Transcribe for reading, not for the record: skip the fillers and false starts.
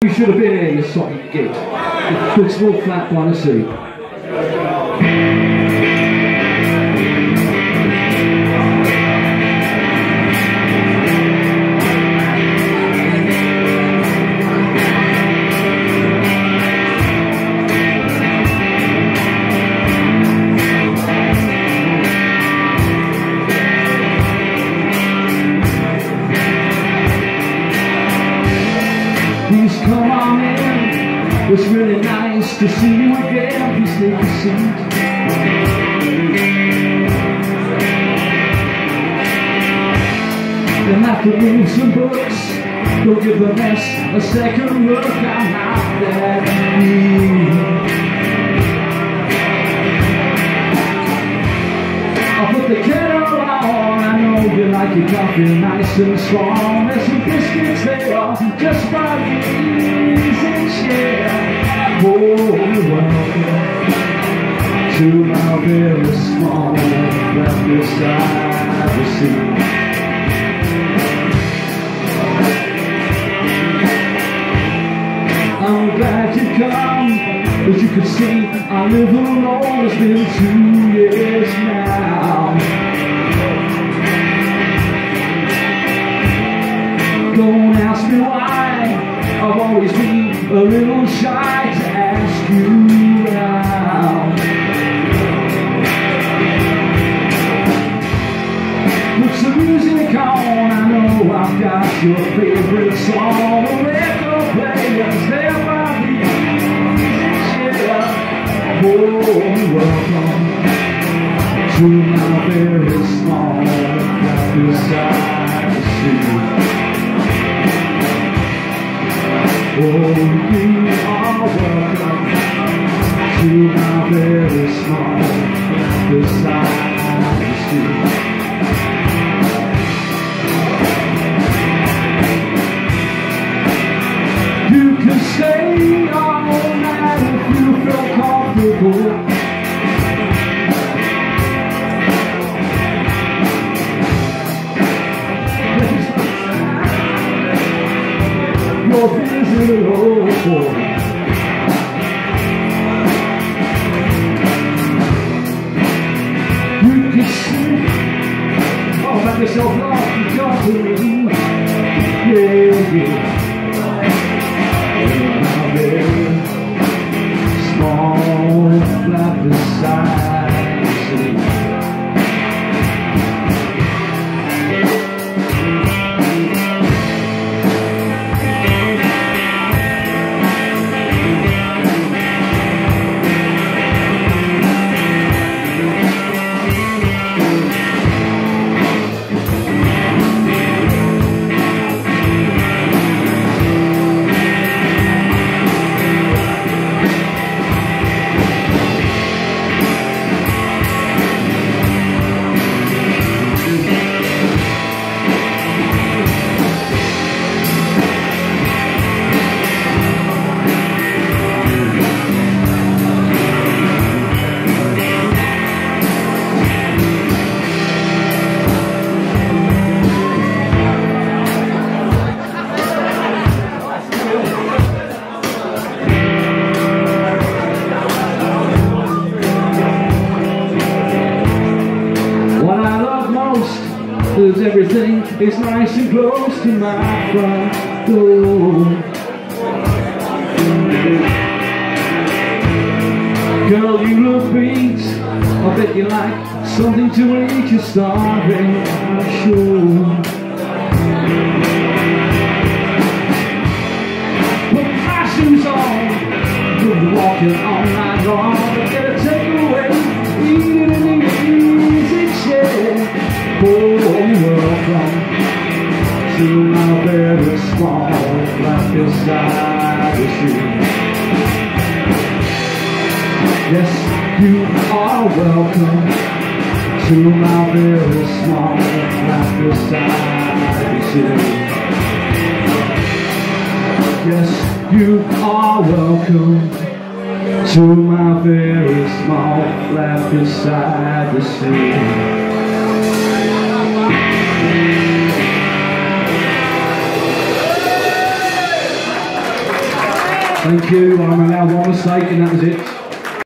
You should have been here, you soppy git. Good small flat by the sea. Please come on in, it's really nice to see you again. Please take a seat. Then after reading some books, don't give the mess a second look. I'm not that mean. I'll put the kettle on, I know you like your coffee nice and strong. There's some biscuits there, just for ease and share. Oh, welcome to my very small left beside the sea. I'm glad you come, as you can see, I live alone. It's been 2 years now. Don't ask me why, I've always been a little shy to ask you out. Put some music on, I know I've got your favorite song. The record players, they're my music, yeah. Oh, welcome to my very small left beside the sea. Oh, you are welcome to my very small left beside the sea. You can stay all night if you feel comfortable. Your visit over. You can see, oh, make yourself laugh, you got to do. Yeah, yeah. My very small flat beside the sea. Cause everything is nice and close to my front door. Girl, you look beat, I bet you like something to eat. You're starving, I'm sure. Put my shoes on, you'll be walking all night long. Get a takeaway, eat it in the easy chair. Oh, welcome to my very small flat beside the sea. Yes, you are welcome to my very small flat beside the sea. Yes, you are welcome to my very small flat beside the sea. Thank you. I'm allowed one mistake and that was it.